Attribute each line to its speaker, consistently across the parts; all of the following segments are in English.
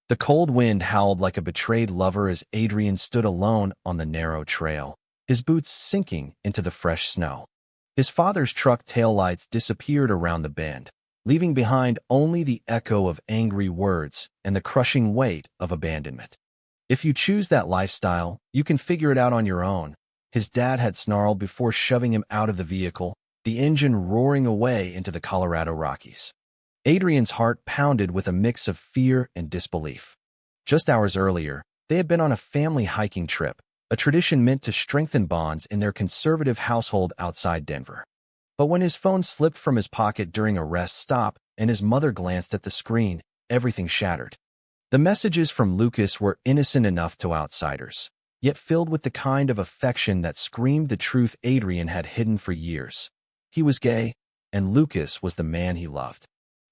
Speaker 1: The cold wind howled like a betrayed lover as Adrian stood alone on the narrow trail, his boots sinking into the fresh snow. His father's truck taillights disappeared around the bend, leaving behind only the echo of angry words and the crushing weight of abandonment. "If you choose that lifestyle, you can figure it out on your own," his dad had snarled before shoving him out of the vehicle, the engine roaring away into the Colorado Rockies. Adrian's heart pounded with a mix of fear and disbelief. Just hours earlier, they had been on a family hiking trip, a tradition meant to strengthen bonds in their conservative household outside Denver. But when his phone slipped from his pocket during a rest stop and his mother glanced at the screen, everything shattered. The messages from Lucas were innocent enough to outsiders, yet filled with the kind of affection that screamed the truth Adrian had hidden for years. He was gay, and Lucas was the man he loved.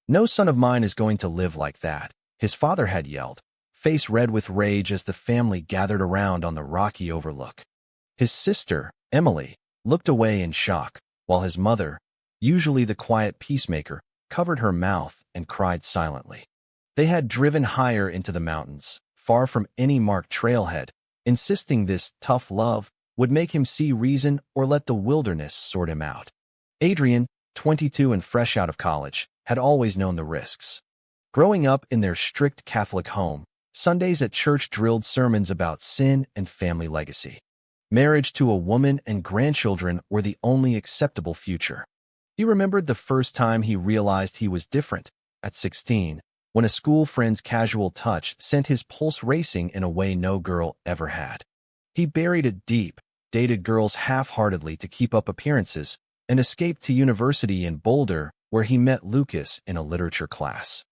Speaker 1: "No son of mine is going to live like that," his father had yelled, face red with rage as the family gathered around on the rocky overlook. His sister, Emily, looked away in shock, while his mother, usually the quiet peacemaker, covered her mouth and cried silently. They had driven higher into the mountains, far from any marked trailhead, insisting this tough love would make him see reason or let the wilderness sort him out. Adrian, 22 and fresh out of college, had always known the risks. Growing up in their strict Catholic home, Sundays at church drilled sermons about sin and family legacy. Marriage to a woman and grandchildren were the only acceptable future. He remembered the first time he realized he was different, at 16, when a school friend's casual touch sent his pulse racing in a way no girl ever had. He buried it deep, dated girls half-heartedly to keep up appearances, and escaped to university in Boulder, where he met Lucas in a literature class.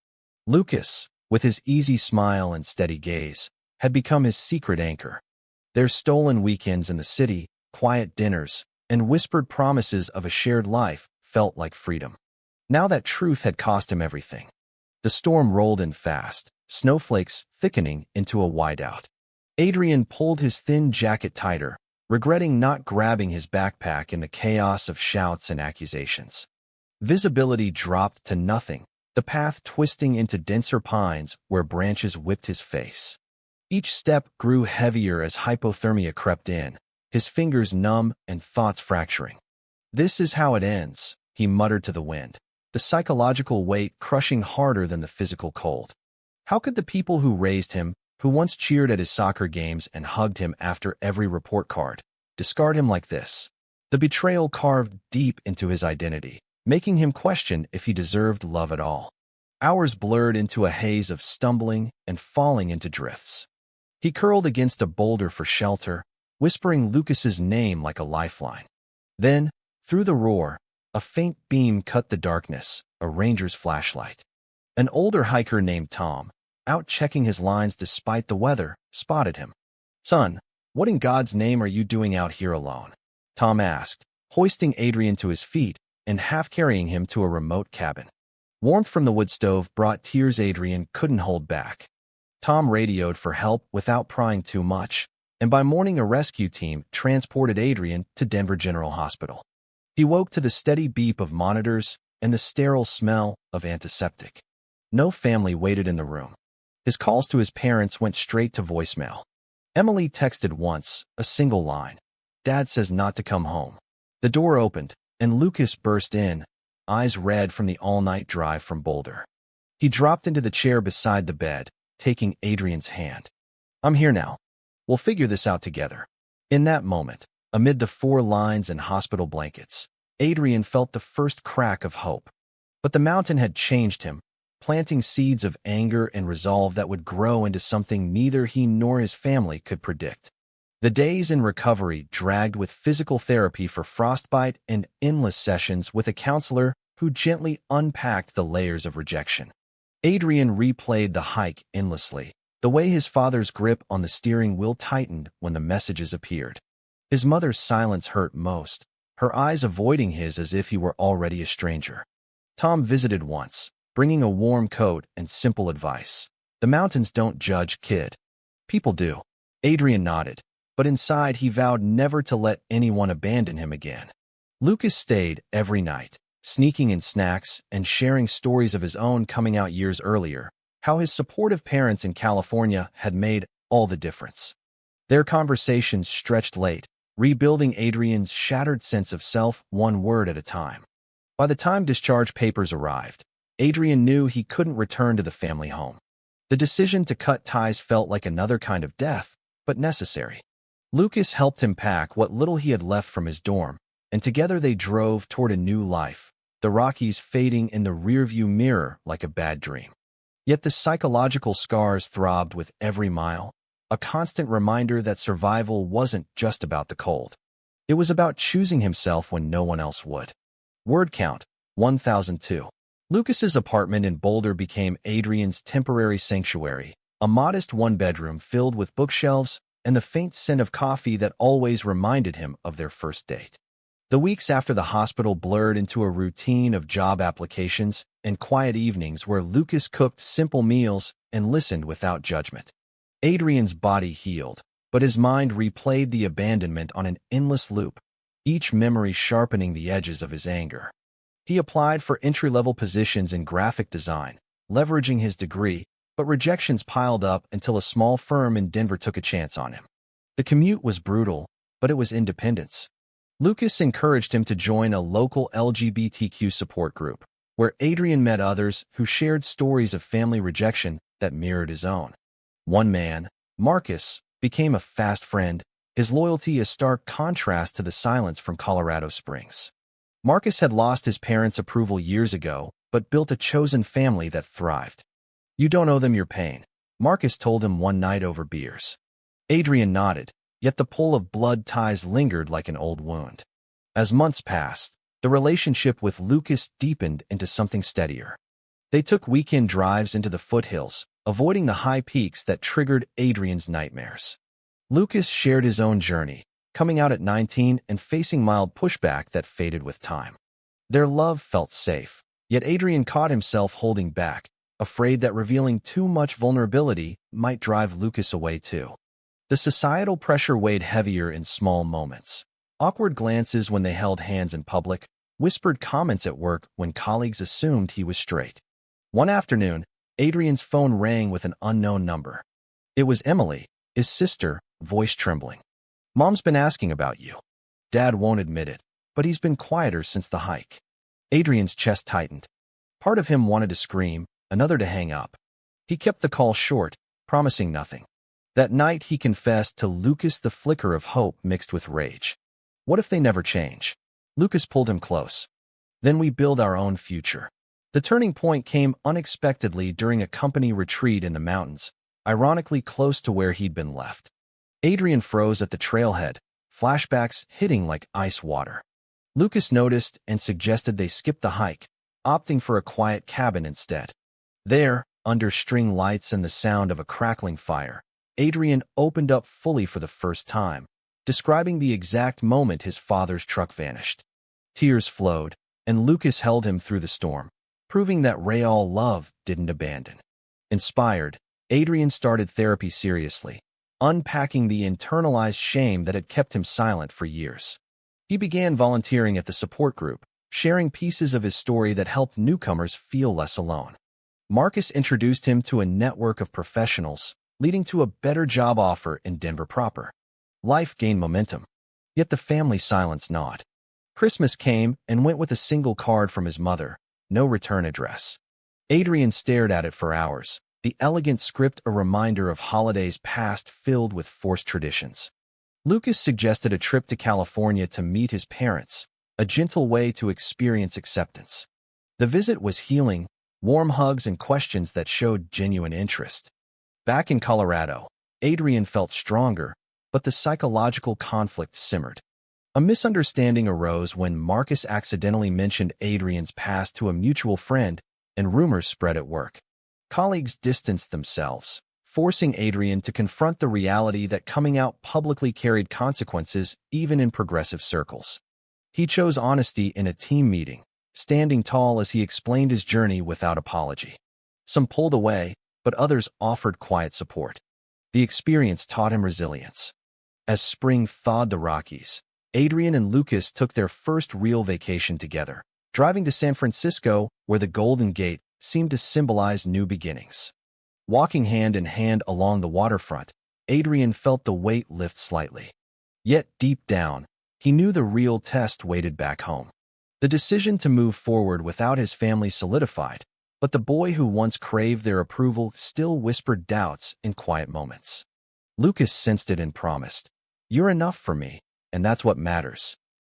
Speaker 1: Lucas, with his easy smile and steady gaze, had become his secret anchor. Their stolen weekends in the city, quiet dinners, and whispered promises of a shared life felt like freedom. Now that truth had cost him everything. The storm rolled in fast, snowflakes thickening into a whiteout. Adrian pulled his thin jacket tighter, regretting not grabbing his backpack in the chaos of shouts and accusations. Visibility dropped to nothing, the path twisting into denser pines where branches whipped his face. Each step grew heavier as hypothermia crept in, his fingers numb and thoughts fracturing. "This is how it ends," he muttered to the wind, the psychological weight crushing harder than the physical cold. How could the people who raised him, who once cheered at his soccer games and hugged him after every report card, discard him like this? The betrayal carved deep into his identity, making him question if he deserved love at all. Hours blurred into a haze of stumbling and falling into drifts. He curled against a boulder for shelter, whispering Lucas's name like a lifeline. Then, through the roar, a faint beam cut the darkness, a ranger's flashlight. An older hiker named Tom, out checking his lines despite the weather, spotted him. "Son, what in God's name are you doing out here alone?" Tom asked, hoisting Adrian to his feet and half-carrying him to a remote cabin. Warmth from the wood stove brought tears Adrian couldn't hold back. Tom radioed for help without prying too much, and by morning a rescue team transported Adrian to Denver General Hospital. He woke to the steady beep of monitors and the sterile smell of antiseptic. No family waited in the room. His calls to his parents went straight to voicemail. Emily texted once, a single line. "Dad says not to come home." The door opened, and Lucas burst in, eyes red from the all-night drive from Boulder. He dropped into the chair beside the bed, taking Adrian's hand. "I'm here now. We'll figure this out together." In that moment, amid the 4 lines and hospital blankets, Adrian felt the first crack of hope. But the mountain had changed him, planting seeds of anger and resolve that would grow into something neither he nor his family could predict. The days in recovery dragged with physical therapy for frostbite and endless sessions with a counselor who gently unpacked the layers of rejection. Adrian replayed the hike endlessly, the way his father's grip on the steering wheel tightened when the messages appeared. His mother's silence hurt most, her eyes avoiding his as if he were already a stranger. Tom visited once, bringing a warm coat and simple advice. "The mountains don't judge, kid. People do." Adrian nodded, but inside he vowed never to let anyone abandon him again. Lucas stayed every night, sneaking in snacks and sharing stories of his own coming out years earlier, how his supportive parents in California had made all the difference. Their conversations stretched late, rebuilding Adrian's shattered sense of self one word at a time. By the time discharge papers arrived, Adrian knew he couldn't return to the family home. The decision to cut ties felt like another kind of death, but necessary. Lucas helped him pack what little he had left from his dorm, and together they drove toward a new life, the Rockies fading in the rearview mirror like a bad dream. Yet the psychological scars throbbed with every mile, a constant reminder that survival wasn't just about the cold. It was about choosing himself when no one else would. Word count, 1002. Lucas's apartment in Boulder became Adrian's temporary sanctuary, a modest one-bedroom filled with bookshelves and the faint scent of coffee that always reminded him of their first date. The weeks after the hospital blurred into a routine of job applications and quiet evenings where Lucas cooked simple meals and listened without judgment. Adrian's body healed, but his mind replayed the abandonment on an endless loop, each memory sharpening the edges of his anger. He applied for entry-level positions in graphic design, leveraging his degree, but rejections piled up until a small firm in Denver took a chance on him. The commute was brutal, but it was independence. Lucas encouraged him to join a local LGBTQ support group, where Adrian met others who shared stories of family rejection that mirrored his own. One man, Marcus, became a fast friend, his loyalty a stark contrast to the silence from Colorado Springs. Marcus had lost his parents' approval years ago, but built a chosen family that thrived. "You don't owe them your pain," Marcus told him one night over beers. Adrian nodded, yet the pull of blood ties lingered like an old wound. As months passed, the relationship with Lucas deepened into something steadier. They took weekend drives into the foothills, avoiding the high peaks that triggered Adrian's nightmares. Lucas shared his own journey, coming out at 19 and facing mild pushback that faded with time. Their love felt safe, yet Adrian caught himself holding back, afraid that revealing too much vulnerability might drive Lucas away too. The societal pressure weighed heavier in small moments. Awkward glances when they held hands in public, whispered comments at work when colleagues assumed he was straight. One afternoon, Adrian's phone rang with an unknown number. It was Emily, his sister, voice trembling. "Mom's been asking about you." Dad won't admit it, but he's been quieter since the hike. Adrian's chest tightened. Part of him wanted to scream, another to hang up. He kept the call short, promising nothing. That night he confessed to Lucas the flicker of hope mixed with rage. "What if they never change?" Lucas pulled him close. "Then we build our own future." The turning point came unexpectedly during a company retreat in the mountains, ironically close to where he'd been left. Adrian froze at the trailhead, flashbacks hitting like ice water. Lucas noticed and suggested they skip the hike, opting for a quiet cabin instead. There, under string lights and the sound of a crackling fire, Adrian opened up fully for the first time, describing the exact moment his father's truck vanished. Tears flowed, and Lucas held him through the storm, proving that real love didn't abandon. Inspired, Adrian started therapy seriously, unpacking the internalized shame that had kept him silent for years. He began volunteering at the support group, sharing pieces of his story that helped newcomers feel less alone. Marcus introduced him to a network of professionals, leading to a better job offer in Denver proper. Life gained momentum, yet the family silence gnawed. Christmas came and went with a single card from his mother, no return address. Adrian stared at it for hours, the elegant script a reminder of holidays past filled with forced traditions. Lucas suggested a trip to California to meet his parents, a gentle way to experience acceptance. The visit was healing, warm hugs and questions that showed genuine interest. Back in Colorado, Adrian felt stronger, but the psychological conflict simmered. A misunderstanding arose when Marcus accidentally mentioned Adrian's past to a mutual friend, and rumors spread at work. Colleagues distanced themselves, forcing Adrian to confront the reality that coming out publicly carried consequences even in progressive circles. He chose honesty in a team meeting, standing tall as he explained his journey without apology. Some pulled away, but others offered quiet support. The experience taught him resilience. As spring thawed the Rockies, Adrian and Lucas took their first real vacation together, driving to San Francisco, where the Golden Gate seemed to symbolize new beginnings. Walking hand in hand along the waterfront, Adrian felt the weight lift slightly. Yet, deep down, he knew the real test waited back home. The decision to move forward without his family solidified, but the boy who once craved their approval still whispered doubts in quiet moments. Lucas sensed it and promised, "You're enough for me, and that's what matters."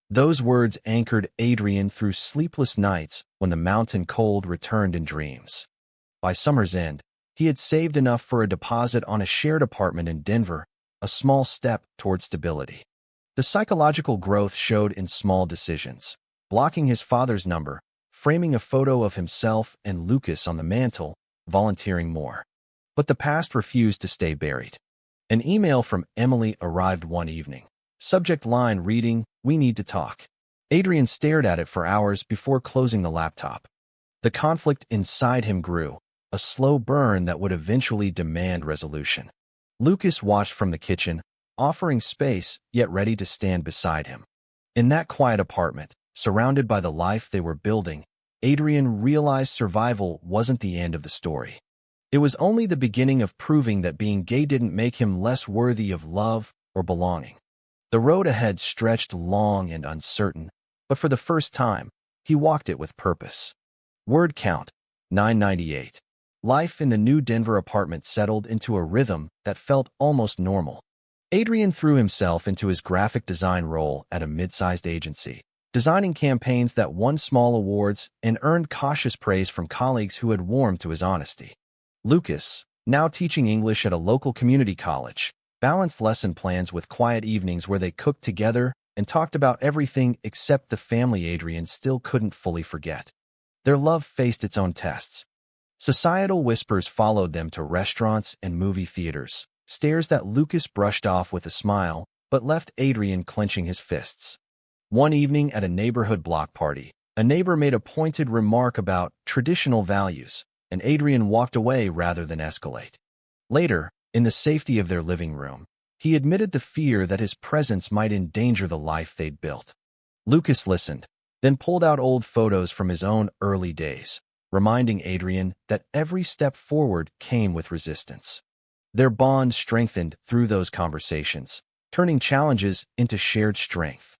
Speaker 1: Those words anchored Adrian through sleepless nights when the mountain cold returned in dreams. By summer's end, he had saved enough for a deposit on a shared apartment in Denver, a small step toward stability. The psychological growth showed in small decisions: blocking his father's number, framing a photo of himself and Lucas on the mantle, volunteering more. But the past refused to stay buried. An email from Emily arrived one evening. Subject line reading, "We need to talk." Adrian stared at it for hours before closing the laptop. The conflict inside him grew, a slow burn that would eventually demand resolution. Lucas watched from the kitchen, offering space, yet ready to stand beside him. In that quiet apartment, surrounded by the life they were building, Adrian realized survival wasn't the end of the story. It was only the beginning of proving that being gay didn't make him less worthy of love or belonging. The road ahead stretched long and uncertain, but for the first time, he walked it with purpose. Word count, 998. Life in the new Denver apartment settled into a rhythm that felt almost normal. Adrian threw himself into his graphic design role at a mid-sized agency, designing campaigns that won small awards and earned cautious praise from colleagues who had warmed to his honesty. Lucas, now teaching English at a local community college, balanced lesson plans with quiet evenings where they cooked together and talked about everything except the family Adrian still couldn't fully forget. Their love faced its own tests. Societal whispers followed them to restaurants and movie theaters, stares that Lucas brushed off with a smile, but left Adrian clenching his fists. One evening at a neighborhood block party, a neighbor made a pointed remark about traditional values, and Adrian walked away rather than escalate. Later, in the safety of their living room, he admitted the fear that his presence might endanger the life they'd built. Lucas listened, then pulled out old photos from his own early days, reminding Adrian that every step forward came with resistance. Their bond strengthened through those conversations, turning challenges into shared strength.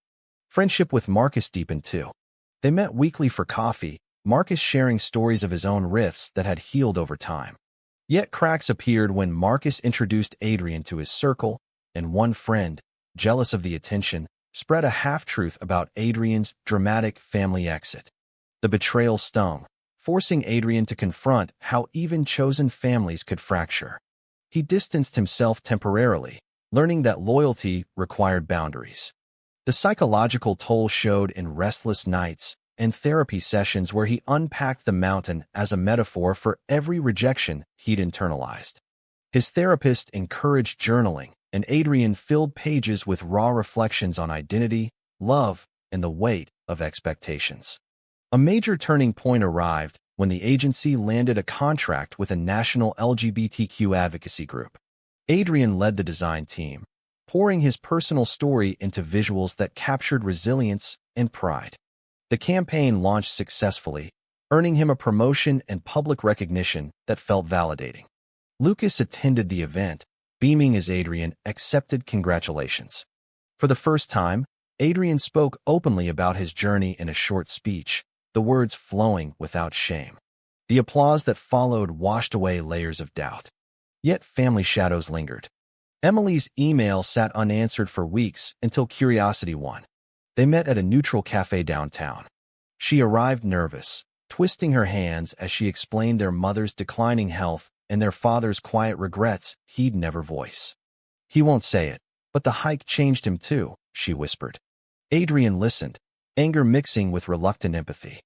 Speaker 1: Friendship with Marcus deepened too. They met weekly for coffee, Marcus sharing stories of his own rifts that had healed over time. Yet cracks appeared when Marcus introduced Adrian to his circle, and one friend, jealous of the attention, spread a half-truth about Adrian's dramatic family exit. The betrayal stung, forcing Adrian to confront how even chosen families could fracture. He distanced himself temporarily, learning that loyalty required boundaries. The psychological toll showed in restless nights and therapy sessions where he unpacked the mountain as a metaphor for every rejection he'd internalized. His therapist encouraged journaling, and Adrian filled pages with raw reflections on identity, love, and the weight of expectations. A major turning point arrived when the agency landed a contract with a national LGBTQ advocacy group. Adrian led the design team, pouring his personal story into visuals that captured resilience and pride. The campaign launched successfully, earning him a promotion and public recognition that felt validating. Lucas attended the event, beaming as Adrian accepted congratulations. For the first time, Adrian spoke openly about his journey in a short speech, the words flowing without shame. The applause that followed washed away layers of doubt. Yet family shadows lingered. Emily's email sat unanswered for weeks until curiosity won. They met at a neutral cafe downtown. She arrived nervous, twisting her hands as she explained their mother's declining health and their father's quiet regrets he'd never voice. "He won't say it, but the hike changed him too," she whispered. Adrian listened, anger mixing with reluctant empathy.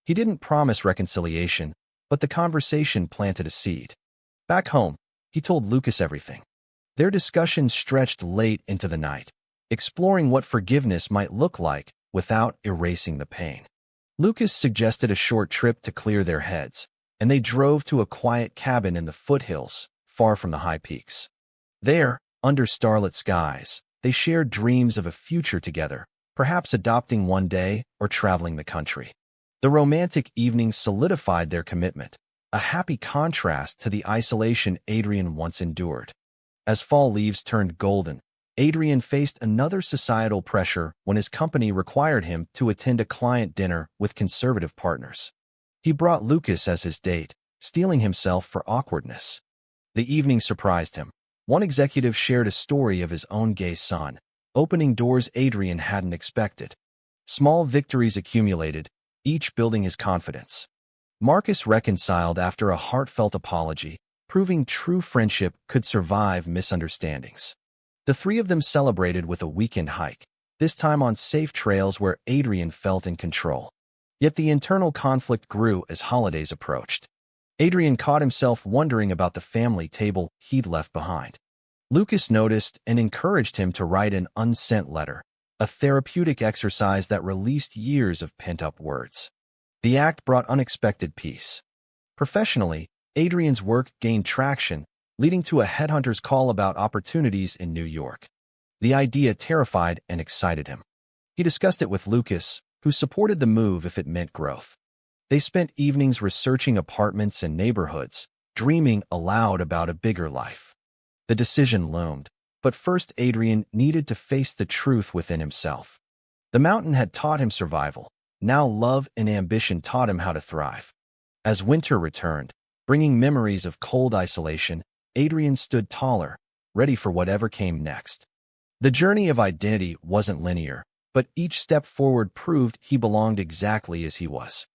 Speaker 1: He didn't promise reconciliation, but the conversation planted a seed. Back home, he told Lucas everything. Their discussion stretched late into the night, exploring what forgiveness might look like without erasing the pain. Lucas suggested a short trip to clear their heads, and they drove to a quiet cabin in the foothills, far from the high peaks. There, under starlit skies, they shared dreams of a future together, perhaps adopting one day or traveling the country. The romantic evening solidified their commitment, a happy contrast to the isolation Adrian once endured. As fall leaves turned golden, Adrian faced another societal pressure when his company required him to attend a client dinner with conservative partners. He brought Lucas as his date, steeling himself for awkwardness. The evening surprised him. One executive shared a story of his own gay son, opening doors Adrian hadn't expected. Small victories accumulated, each building his confidence. Marcus reconciled after a heartfelt apology, proving true friendship could survive misunderstandings. The three of them celebrated with a weekend hike, this time on safe trails where Adrian felt in control. Yet the internal conflict grew as holidays approached. Adrian caught himself wondering about the family table he'd left behind. Lucas noticed and encouraged him to write an unsent letter, a therapeutic exercise that released years of pent-up words. The act brought unexpected peace. Professionally, Adrian's work gained traction, leading to a headhunter's call about opportunities in New York. The idea terrified and excited him. He discussed it with Lucas, who supported the move if it meant growth. They spent evenings researching apartments and neighborhoods, dreaming aloud about a bigger life. The decision loomed, but first Adrian needed to face the truth within himself. The mountain had taught him survival. Now love and ambition taught him how to thrive. As winter returned, bringing memories of cold isolation, Adrian stood taller, ready for whatever came next. The journey of identity wasn't linear, but each step forward proved he belonged exactly as he was.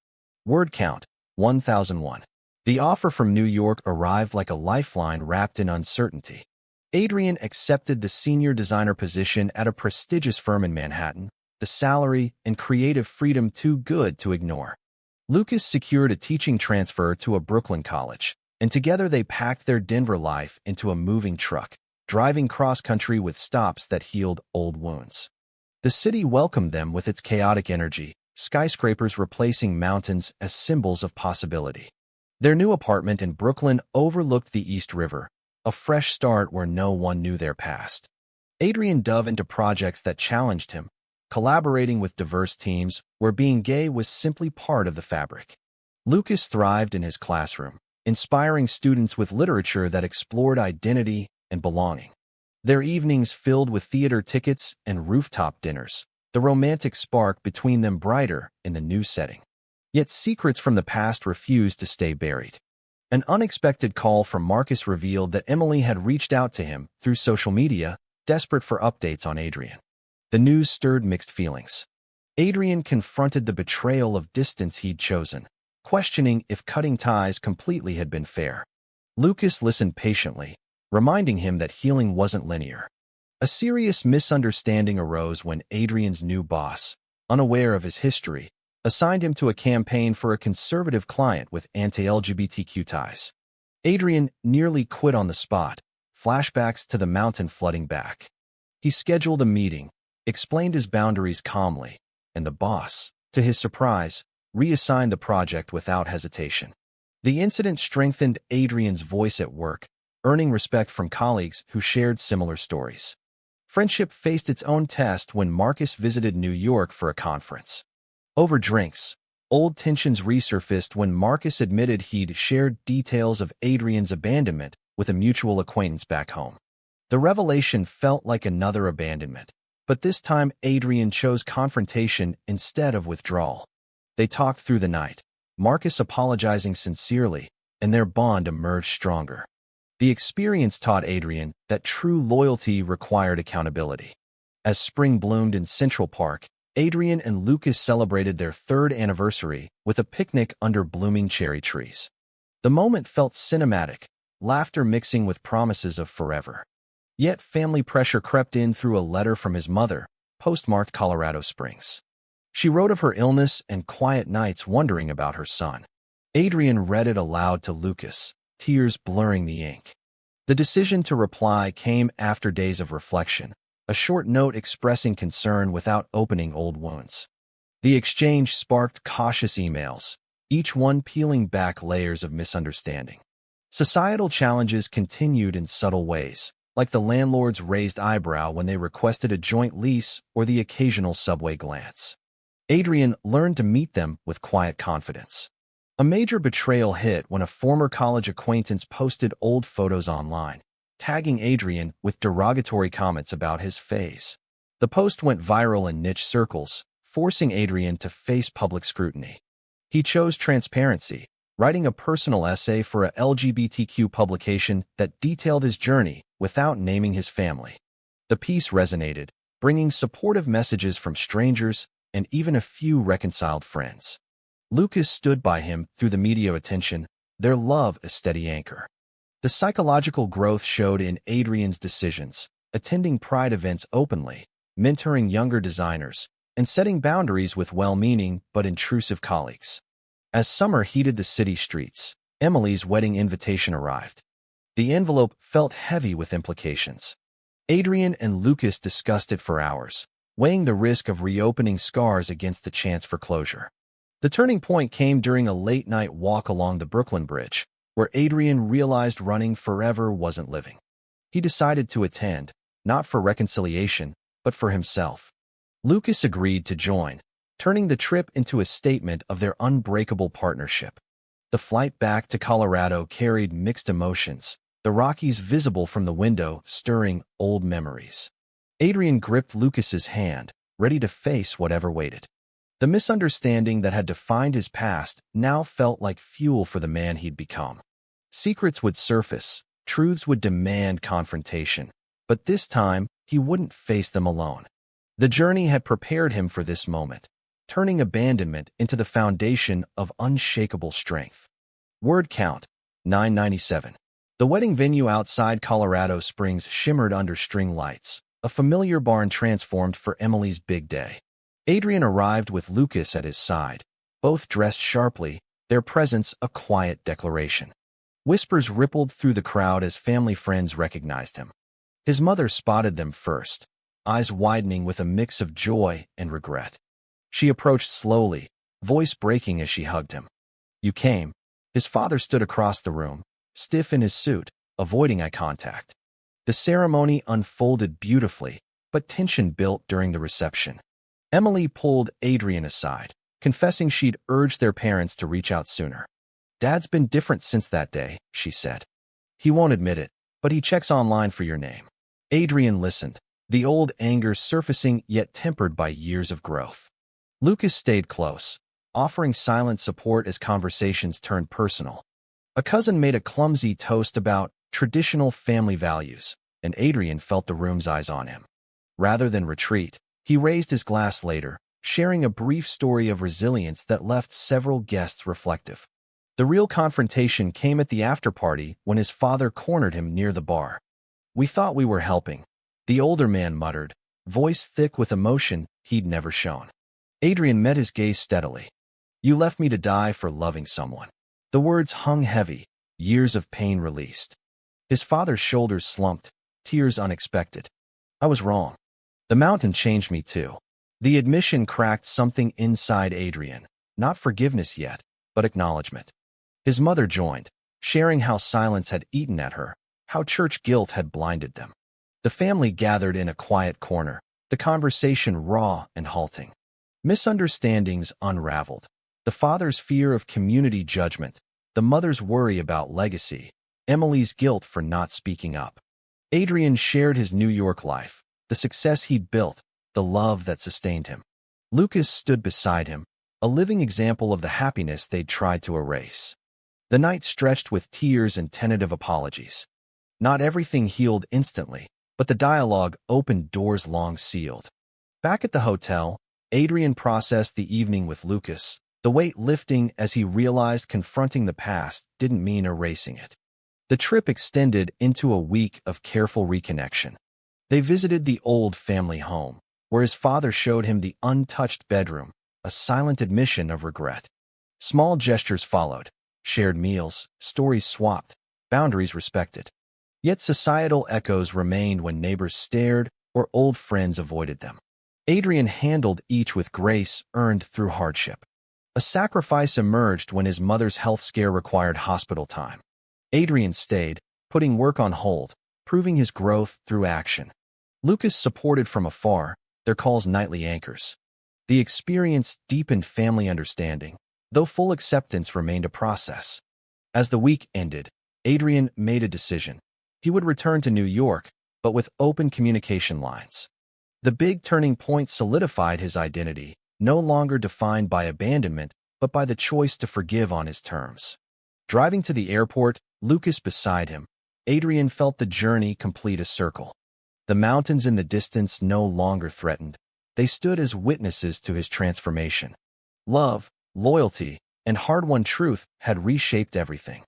Speaker 1: Word count, 1001. The offer from New York arrived like a lifeline wrapped in uncertainty. Adrian accepted the senior designer position at a prestigious firm in Manhattan, the salary and creative freedom too good to ignore. Lucas secured a teaching transfer to a Brooklyn college, and together they packed their Denver life into a moving truck, driving cross-country with stops that healed old wounds. The city welcomed them with its chaotic energy, skyscrapers replacing mountains as symbols of possibility. Their new apartment in Brooklyn overlooked the East River, a fresh start where no one knew their past. Adrian dove into projects that challenged him, collaborating with diverse teams where being gay was simply part of the fabric. Lucas thrived in his classroom, inspiring students with literature that explored identity and belonging. Their evenings filled with theater tickets and rooftop dinners, the romantic spark between them brighter in the new setting. Yet secrets from the past refused to stay buried. An unexpected call from Marcus revealed that Emily had reached out to him through social media, desperate for updates on Adrian. The news stirred mixed feelings. Adrian confronted the betrayal of distance he'd chosen, questioning if cutting ties completely had been fair. Lucas listened patiently, reminding him that healing wasn't linear. A serious misunderstanding arose when Adrian's new boss, unaware of his history, assigned him to a campaign for a conservative client with anti-LGBTQ ties. Adrian nearly quit on the spot, flashbacks to the mountain flooding back. He scheduled a meeting, explained his boundaries calmly, and the boss, to his surprise, reassigned the project without hesitation. The incident strengthened Adrian's voice at work, earning respect from colleagues who shared similar stories. Friendship faced its own test when Marcus visited New York for a conference. Over drinks, old tensions resurfaced when Marcus admitted he'd shared details of Adrian's abandonment with a mutual acquaintance back home. The revelation felt like another abandonment, but this time Adrian chose confrontation instead of withdrawal. They talked through the night, Marcus apologizing sincerely, and their bond emerged stronger. The experience taught Adrian that true loyalty required accountability. As spring bloomed in Central Park, Adrian and Lucas celebrated their third anniversary with a picnic under blooming cherry trees. The moment felt cinematic, laughter mixing with promises of forever. Yet family pressure crept in through a letter from his mother, postmarked Colorado Springs. She wrote of her illness and quiet nights wondering about her son. Adrian read it aloud to Lucas, tears blurring the ink. The decision to reply came after days of reflection, a short note expressing concern without opening old wounds. The exchange sparked cautious emails, each one peeling back layers of misunderstanding. Societal challenges continued in subtle ways, like the landlord's raised eyebrow when they requested a joint lease or the occasional subway glance. Adrian learned to meet them with quiet confidence. A major betrayal hit when a former college acquaintance posted old photos online, tagging Adrian with derogatory comments about his face. The post went viral in niche circles, forcing Adrian to face public scrutiny. He chose transparency, writing a personal essay for a LGBTQ publication that detailed his journey without naming his family. The piece resonated, bringing supportive messages from strangers and even a few reconciled friends. Lucas stood by him through the media attention, their love a steady anchor. The psychological growth showed in Adrian's decisions, attending Pride events openly, mentoring younger designers, and setting boundaries with well-meaning but intrusive colleagues. As summer heated the city streets, Emily's wedding invitation arrived. The envelope felt heavy with implications. Adrian and Lucas discussed it for hours, weighing the risk of reopening scars against the chance for closure. The turning point came during a late-night walk along the Brooklyn Bridge, where Adrian realized running forever wasn't living. He decided to attend, not for reconciliation, but for himself. Lucas agreed to join, turning the trip into a statement of their unbreakable partnership. The flight back to Colorado carried mixed emotions, the Rockies visible from the window stirring old memories. Adrian gripped Lucas's hand, ready to face whatever waited. The misunderstanding that had defined his past now felt like fuel for the man he'd become. Secrets would surface, truths would demand confrontation, but this time he wouldn't face them alone. The journey had prepared him for this moment, turning abandonment into the foundation of unshakable strength. Word count, 997. The wedding venue outside Colorado Springs shimmered under string lights, a familiar barn transformed for Emily's big day. Adrian arrived with Lucas at his side, both dressed sharply, their presence a quiet declaration. Whispers rippled through the crowd as family friends recognized him. His mother spotted them first, eyes widening with a mix of joy and regret. She approached slowly, voice breaking as she hugged him. "You came." His father stood across the room, stiff in his suit, avoiding eye contact. The ceremony unfolded beautifully, but tension built during the reception. Emily pulled Adrian aside, confessing she'd urged their parents to reach out sooner. "Dad's been different since that day," she said. "He won't admit it, but he checks online for your name." Adrian listened, the old anger surfacing yet tempered by years of growth. Lucas stayed close, offering silent support as conversations turned personal. A cousin made a clumsy toast about traditional family values, and Adrian felt the room's eyes on him. Rather than retreat, he raised his glass later, sharing a brief story of resilience that left several guests reflective. The real confrontation came at the after-party when his father cornered him near the bar. "We thought we were helping," the older man muttered, voice thick with emotion he'd never shown. Adrian met his gaze steadily. "You left me to die for loving someone." The words hung heavy, years of pain released. His father's shoulders slumped, tears unexpected. "I was wrong. The mountain changed me too." The admission cracked something inside Adrian, not forgiveness yet, but acknowledgement. His mother joined, sharing how silence had eaten at her, how church guilt had blinded them. The family gathered in a quiet corner, the conversation raw and halting. Misunderstandings unraveled. The father's fear of community judgment, the mother's worry about legacy, Emily's guilt for not speaking up. Adrian shared his New York life, the success he'd built, the love that sustained him. Lucas stood beside him, a living example of the happiness they'd tried to erase. The night stretched with tears and tentative apologies. Not everything healed instantly, but the dialogue opened doors long sealed. Back at the hotel, Adrian processed the evening with Lucas, the weight lifting as he realized confronting the past didn't mean erasing it. The trip extended into a week of careful reconnection. They visited the old family home, where his father showed him the untouched bedroom, a silent admission of regret. Small gestures followed, shared meals, stories swapped, boundaries respected. Yet societal echoes remained when neighbors stared or old friends avoided them. Adrian handled each with grace earned through hardship. A sacrifice emerged when his mother's health scare required hospital time. Adrian stayed, putting work on hold, proving his growth through action. Lucas supported from afar, their calls nightly anchors. The experience deepened family understanding, though full acceptance remained a process. As the week ended, Adrian made a decision. He would return to New York, but with open communication lines. The big turning point solidified his identity, no longer defined by abandonment, but by the choice to forgive on his terms. Driving to the airport, Lucas beside him, Adrian felt the journey complete a circle. The mountains in the distance no longer threatened. They stood as witnesses to his transformation. Love, loyalty, and hard-won truth had reshaped everything.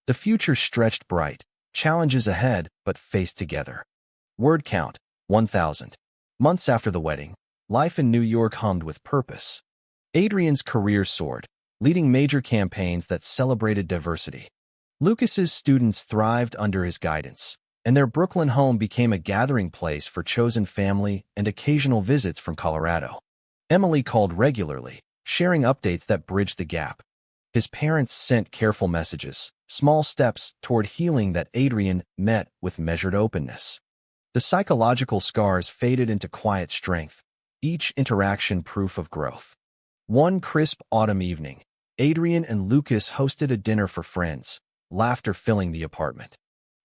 Speaker 1: The future stretched bright, challenges ahead, but faced together. Word count, 1,000. Months after the wedding, life in New York hummed with purpose. Adrian's career soared, leading major campaigns that celebrated diversity. Lucas's students thrived under his guidance, and their Brooklyn home became a gathering place for chosen family and occasional visits from Colorado. Emily called regularly, sharing updates that bridged the gap. His parents sent careful messages, small steps toward healing that Adrian met with measured openness. The psychological scars faded into quiet strength, each interaction proof of growth. One crisp autumn evening, Adrian and Lucas hosted a dinner for friends, laughter filling the apartment.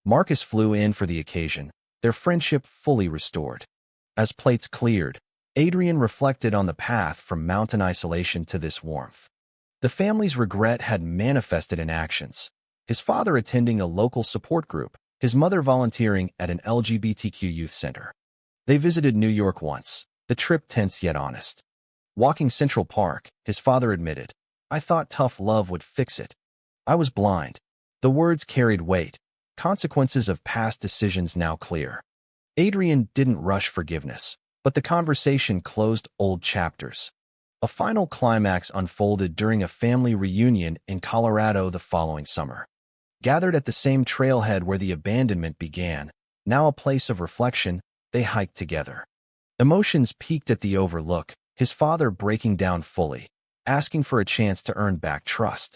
Speaker 1: Marcus flew in for the occasion, their friendship fully restored. As plates cleared, Adrian reflected on the path from mountain isolation to this warmth. The family's regret had manifested in actions. His father attending a local support group, his mother volunteering at an LGBTQ youth center. They visited New York once, the trip tense yet honest. Walking Central Park, his father admitted, "I thought tough love would fix it. I was blind." The words carried weight, consequences of past decisions now clear. Adrian didn't rush forgiveness, but the conversation closed old chapters. A final climax unfolded during a family reunion in Colorado the following summer. Gathered at the same trailhead where the abandonment began, now a place of reflection, they hiked together. Emotions peaked at the overlook, his father breaking down fully, asking for a chance to earn back trust.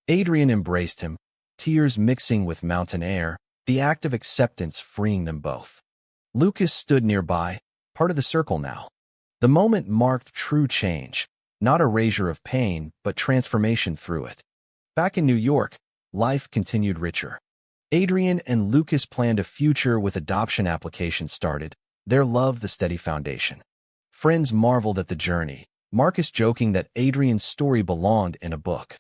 Speaker 1: Adrian embraced him, tears mixing with mountain air, the act of acceptance freeing them both. Lucas stood nearby, part of the circle now. The moment marked true change, not erasure of pain, but transformation through it. Back in New York, life continued richer. Adrian and Lucas planned a future with adoption applications started, their love the steady foundation. Friends marveled at the journey, Marcus joking that Adrian's story belonged in a book.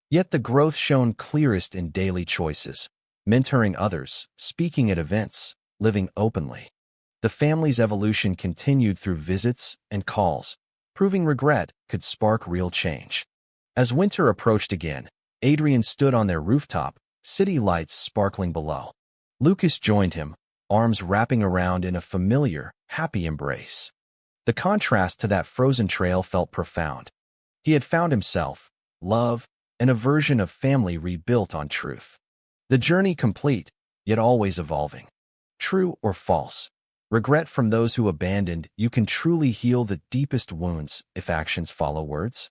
Speaker 1: Yet the growth shone clearest in daily choices, mentoring others, speaking at events, living openly. The family's evolution continued through visits and calls, proving regret could spark real change. As winter approached again, Adrian stood on their rooftop, city lights sparkling below. Lucas joined him, arms wrapping around in a familiar, happy embrace. The contrast to that frozen trail felt profound. He had found himself, love, and a version of family rebuilt on truth. The journey complete, yet always evolving. True or false? Regret from those who abandoned you can truly heal the deepest wounds if actions follow words.